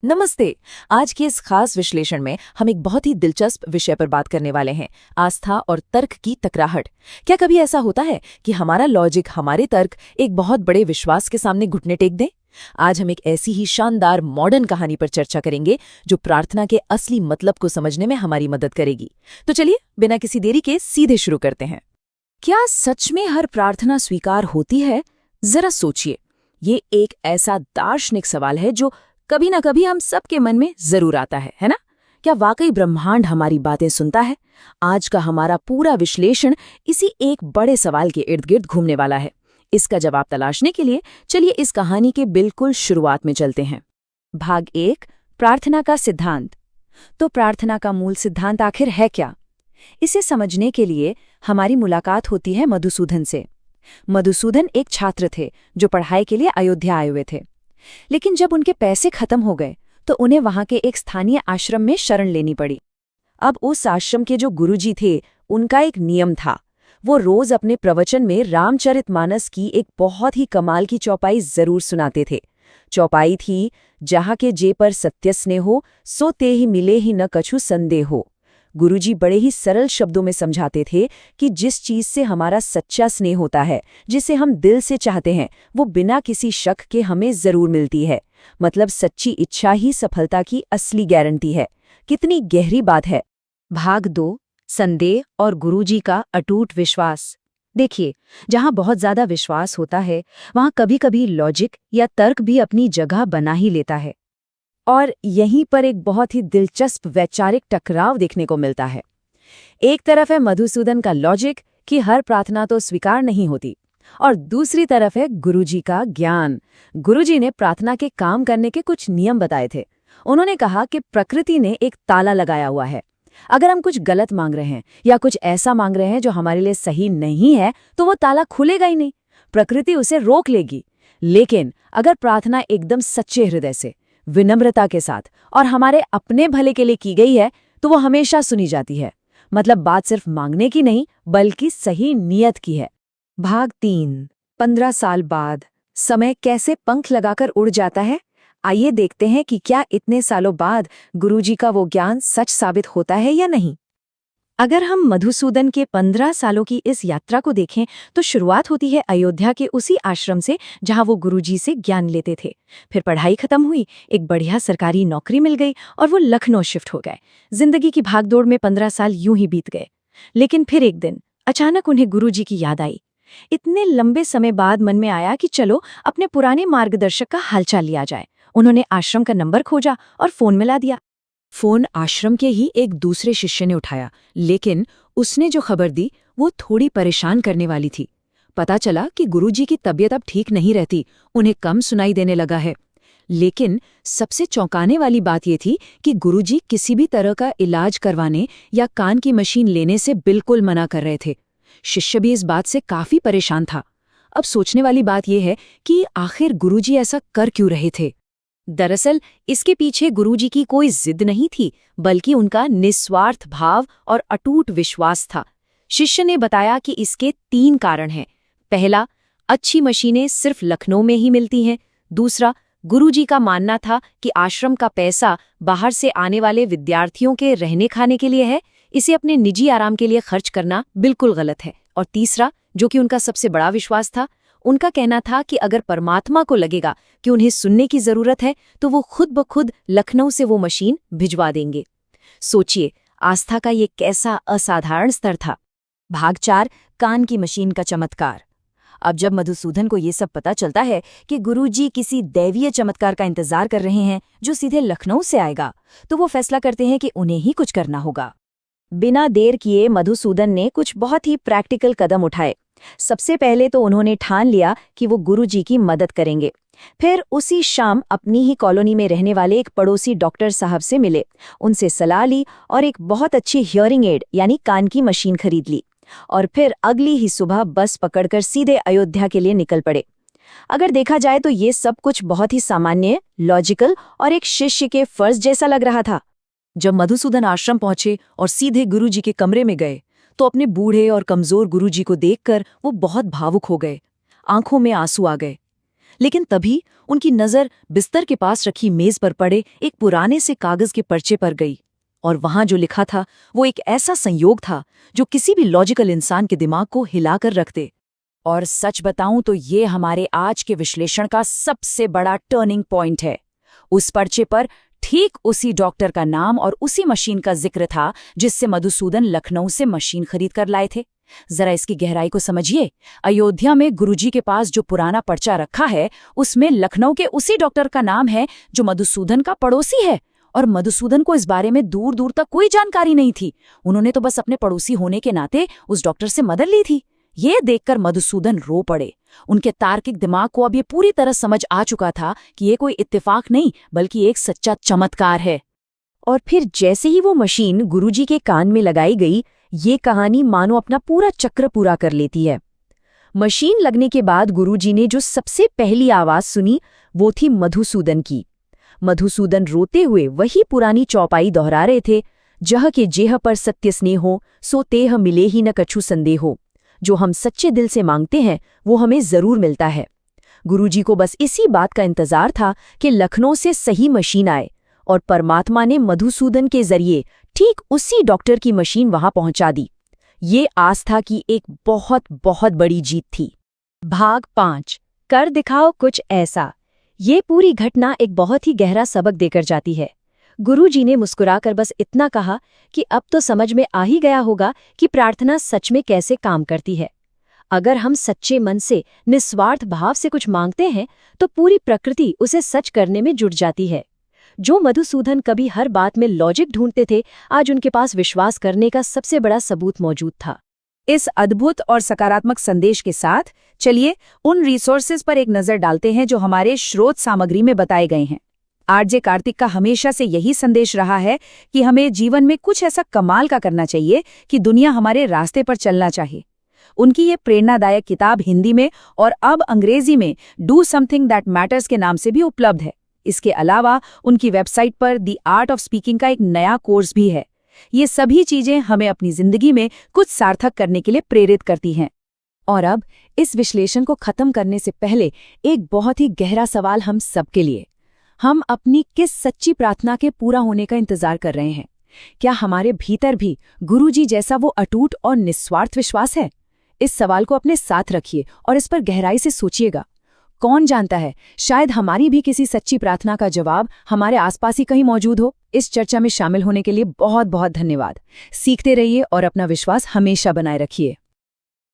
नमस्ते। आज के इस खास विश्लेषण में हम एक बहुत ही दिलचस्प विषय पर बात करने वाले हैं, आस्था और तर्क की टकराहट। क्या कभी ऐसा होता है कि हमारा लॉजिक, हमारे तर्क एक बहुत बड़े विश्वास के सामने घुटने टेक दें? आज हम एक ऐसी ही शानदार मॉडर्न कहानी पर चर्चा करेंगे जो प्रार्थना के असली मतलब को समझने में हमारी मदद करेगी। तो चलिए बिना किसी देरी के सीधे शुरू करते हैं। क्या सच में हर प्रार्थना स्वीकार होती है? जरा सोचिए। ये एक ऐसा दार्शनिक सवाल है जो कभी ना कभी हम सबके मन में जरूर आता है ना? क्या वाकई ब्रह्मांड हमारी बातें सुनता है? आज का हमारा पूरा विश्लेषण इसी एक बड़े सवाल के इर्द गिर्द घूमने वाला है। इसका जवाब तलाशने के लिए चलिए इस कहानी के बिल्कुल शुरुआत में चलते हैं। भाग 1, प्रार्थना का सिद्धांत। तो प्रार्थना का मूल सिद्धांत आखिर है क्या? इसे समझने के लिए हमारी मुलाकात होती है मधुसूदन से। मधुसूदन एक छात्र थे जो पढ़ाई के लिए अयोध्या आए हुए थे। लेकिन जब उनके पैसे खत्म हो गए तो उन्हें वहां के एक स्थानीय आश्रम में शरण लेनी पड़ी। अब उस आश्रम के जो गुरुजी थे, उनका एक नियम था। वो रोज अपने प्रवचन में रामचरितमानस की एक बहुत ही कमाल की चौपाई जरूर सुनाते थे। चौपाई थी, जहाँ के जे पर सत्य स्नेहो, सो ते ही मिले ही न कछु संदेहो। गुरुजी बड़े ही सरल शब्दों में समझाते थे कि जिस चीज से हमारा सच्चा स्नेह होता है, जिसे हम दिल से चाहते हैं, वो बिना किसी शक के हमें जरूर मिलती है। मतलब सच्ची इच्छा ही सफलता की असली गारंटी है। कितनी गहरी बात है। भाग 2, संदेह और गुरुजी का अटूट विश्वास। देखिए, जहां बहुत ज्यादा विश्वास होता है, वहां कभी-कभी लॉजिक या तर्क भी अपनी जगह बना ही लेता है। और यहीं पर एक बहुत ही दिलचस्प वैचारिक टकराव देखने को मिलता है। एक तरफ है मधुसूदन का लॉजिक कि हर प्रार्थना तो स्वीकार नहीं होती, और दूसरी तरफ है गुरुजी का ज्ञान। गुरुजी ने प्रार्थना के काम करने के कुछ नियम बताए थे। उन्होंने कहा कि प्रकृति ने एक ताला लगाया हुआ है। अगर हम कुछ गलत मांग रहे हैं या कुछ ऐसा मांग रहे हैं जो हमारे लिए सही नहीं है, तो वो ताला खुलेगा ही नहीं, प्रकृति उसे रोक लेगी। लेकिन अगर प्रार्थना एकदम सच्चे हृदय से, विनम्रता के साथ और हमारे अपने भले के लिए की गई है, तो वो हमेशा सुनी जाती है। मतलब बात सिर्फ मांगने की नहीं, बल्कि सही नियत की है। भाग 3, 15 साल बाद समय कैसे पंख लगाकर उड़ जाता है। आइए देखते हैं कि क्या इतने सालों बाद गुरुजी का वो ज्ञान सच साबित होता है या नहीं। अगर हम मधुसूदन के 15 सालों की इस यात्रा को देखें तो शुरुआत होती है अयोध्या के उसी आश्रम से जहां वो गुरुजी से ज्ञान लेते थे। फिर पढ़ाई खत्म हुई, एक बढ़िया सरकारी नौकरी मिल गई और वो लखनऊ शिफ्ट हो गए। जिंदगी की भागदौड़ में 15 साल यूं ही बीत गए। लेकिन फिर एक दिन अचानक उन्हें गुरुजी की याद आई। इतने लंबे समय बाद मन में आया कि चलो अपने पुराने मार्गदर्शक का हालचाल लिया जाए। उन्होंने आश्रम का नंबर खोजा और फोन मिला दिया। फोन आश्रम के ही एक दूसरे शिष्य ने उठाया, लेकिन उसने जो खबर दी वो थोड़ी परेशान करने वाली थी। पता चला कि गुरुजी की तबीयत अब ठीक नहीं रहती, उन्हें कम सुनाई देने लगा है। लेकिन सबसे चौंकाने वाली बात ये थी कि गुरुजी किसी भी तरह का इलाज करवाने या कान की मशीन लेने से बिल्कुल मना कर रहे थे। शिष्य भी इस बात से काफी परेशान था। अब सोचने वाली बात यह है कि आखिर गुरुजी ऐसा कर क्यों रहे थे। दरअसल इसके पीछे गुरुजी की कोई जिद नहीं थी, बल्कि उनका निस्वार्थ भाव और अटूट विश्वास था। शिष्य ने बताया कि इसके 3 कारण हैं। पहला, अच्छी मशीनें सिर्फ लखनऊ में ही मिलती हैं। दूसरा, गुरुजी का मानना था कि आश्रम का पैसा बाहर से आने वाले विद्यार्थियों के रहने खाने के लिए है, इसे अपने निजी आराम के लिए खर्च करना बिल्कुल गलत है। और तीसरा, जो कि उनका सबसे बड़ा विश्वास था, उनका कहना था कि अगर परमात्मा को लगेगा कि उन्हें सुनने की जरूरत है, तो वो खुद ब खुद लखनऊ से वो मशीन भिजवा देंगे। सोचिए, आस्था का ये कैसा असाधारण स्तर था। भाग 4, कान की मशीन का चमत्कार। अब जब मधुसूदन को ये सब पता चलता है कि गुरुजी किसी दैवीय चमत्कार का इंतजार कर रहे हैं जो सीधे लखनऊ से आएगा, तो वो फैसला करते हैं कि उन्हें ही कुछ करना होगा। बिना देर किए मधुसूदन ने कुछ बहुत ही प्रैक्टिकल कदम उठाए। सबसे पहले तो उन्होंने ठान लिया कि वो गुरुजी की मदद करेंगे। फिर उसी शाम अपनी ही कॉलोनी में रहने वाले एक पड़ोसी डॉक्टर साहब से मिले, उनसे सलाह ली और एक बहुत अच्छी हियरिंग एड यानी कान की मशीन खरीद ली। और फिर अगली ही सुबह बस पकड़कर सीधे अयोध्या के लिए निकल पड़े। अगर देखा जाए तो ये सब कुछ बहुत ही सामान्य, लॉजिकल और एक शिष्य के फर्ज जैसा लग रहा था। जब मधुसूदन आश्रम पहुंचे और सीधे गुरुजी के कमरे में गए, तो अपने बूढ़े और कमजोर गुरुजी को देखकर वो बहुत भावुक हो गए। आंखों में आंसू आ गए। लेकिन तभी उनकी नजर बिस्तर के पास रखी मेज पर पड़े एक पुराने से कागज के पर्चे पर गई, और वहां जो लिखा था वो एक ऐसा संयोग था जो किसी भी लॉजिकल इंसान के दिमाग को हिलाकर रख दे। और सच बताऊं तो ये हमारे आज के विश्लेषण का सबसे बड़ा टर्निंग पॉइंट है। उस पर्चे पर ठीक उसी डॉक्टर का नाम और उसी मशीन का जिक्र था जिससे मधुसूदन लखनऊ से मशीन खरीद कर लाए थे। जरा इसकी गहराई को समझिए। अयोध्या में गुरुजी के पास जो पुराना पर्चा रखा है उसमें लखनऊ के उसी डॉक्टर का नाम है जो मधुसूदन का पड़ोसी है, और मधुसूदन को इस बारे में दूर दूर तक कोई जानकारी नहीं थी। उन्होंने तो बस अपने पड़ोसी होने के नाते उस डॉक्टर से मदद ली थी। ये देखकर मधुसूदन रो पड़े। उनके तार्किक दिमाग को अब ये पूरी तरह समझ आ चुका था कि ये कोई इत्तेफाक नहीं बल्कि एक सच्चा चमत्कार है। और फिर जैसे ही वो मशीन गुरुजी के कान में लगाई गई, ये कहानी मानो अपना पूरा चक्र पूरा कर लेती है। मशीन लगने के बाद गुरुजी ने जो सबसे पहली आवाज सुनी वो थी मधुसूदन की। मधुसूदन रोते हुए वही पुरानी चौपाई दोहरा रहे थे, जह के जेह पर सत्य स्नेहो सो तेह मिले ही न कछु संदेहो। जो हम सच्चे दिल से मांगते हैं वो हमें जरूर मिलता है। गुरुजी को बस इसी बात का इंतजार था कि लखनऊ से सही मशीन आए, और परमात्मा ने मधुसूदन के जरिए ठीक उसी डॉक्टर की मशीन वहां पहुंचा दी। ये आस्था की एक बहुत बहुत बड़ी जीत थी। भाग 5, कर दिखाओ कुछ ऐसा। ये पूरी घटना एक बहुत ही गहरा सबक देकर जाती है। गुरुजी ने मुस्कुराकर बस इतना कहा कि अब तो समझ में आ ही गया होगा कि प्रार्थना सच में कैसे काम करती है। अगर हम सच्चे मन से निस्वार्थ भाव से कुछ मांगते हैं तो पूरी प्रकृति उसे सच करने में जुट जाती है। जो मधुसूदन कभी हर बात में लॉजिक ढूंढते थे, आज उनके पास विश्वास करने का सबसे बड़ा सबूत मौजूद था। इस अद्भुत और सकारात्मक संदेश के साथ चलिए उन रिसोर्सेज पर एक नजर डालते हैं जो हमारे स्रोत सामग्री में बताए गए हैं। आरजे कार्तिक का हमेशा से यही संदेश रहा है कि हमें जीवन में कुछ ऐसा कमाल का करना चाहिए कि दुनिया हमारे रास्ते पर चलना चाहे। उनकी ये प्रेरणादायक किताब हिंदी में और अब अंग्रेजी में डू समथिंग दैट मैटर्स के नाम से भी उपलब्ध है। इसके अलावा उनकी वेबसाइट पर द आर्ट ऑफ स्पीकिंग का एक नया कोर्स भी है। ये सभी चीजें हमें अपनी जिंदगी में कुछ सार्थक करने के लिए प्रेरित करती हैं। और अब इस विश्लेषण को खत्म करने से पहले एक बहुत ही गहरा सवाल हम सबके लिए। हम अपनी किस सच्ची प्रार्थना के पूरा होने का इंतजार कर रहे हैं? क्या हमारे भीतर भी गुरुजी जैसा वो अटूट और निस्वार्थ विश्वास है? इस सवाल को अपने साथ रखिए और इस पर गहराई से सोचिएगा। कौन जानता है, शायद हमारी भी किसी सच्ची प्रार्थना का जवाब हमारे आसपास ही कहीं मौजूद हो। इस चर्चा में शामिल होने के लिए बहुत बहुत धन्यवाद। सीखते रहिए और अपना विश्वास हमेशा बनाए रखिए।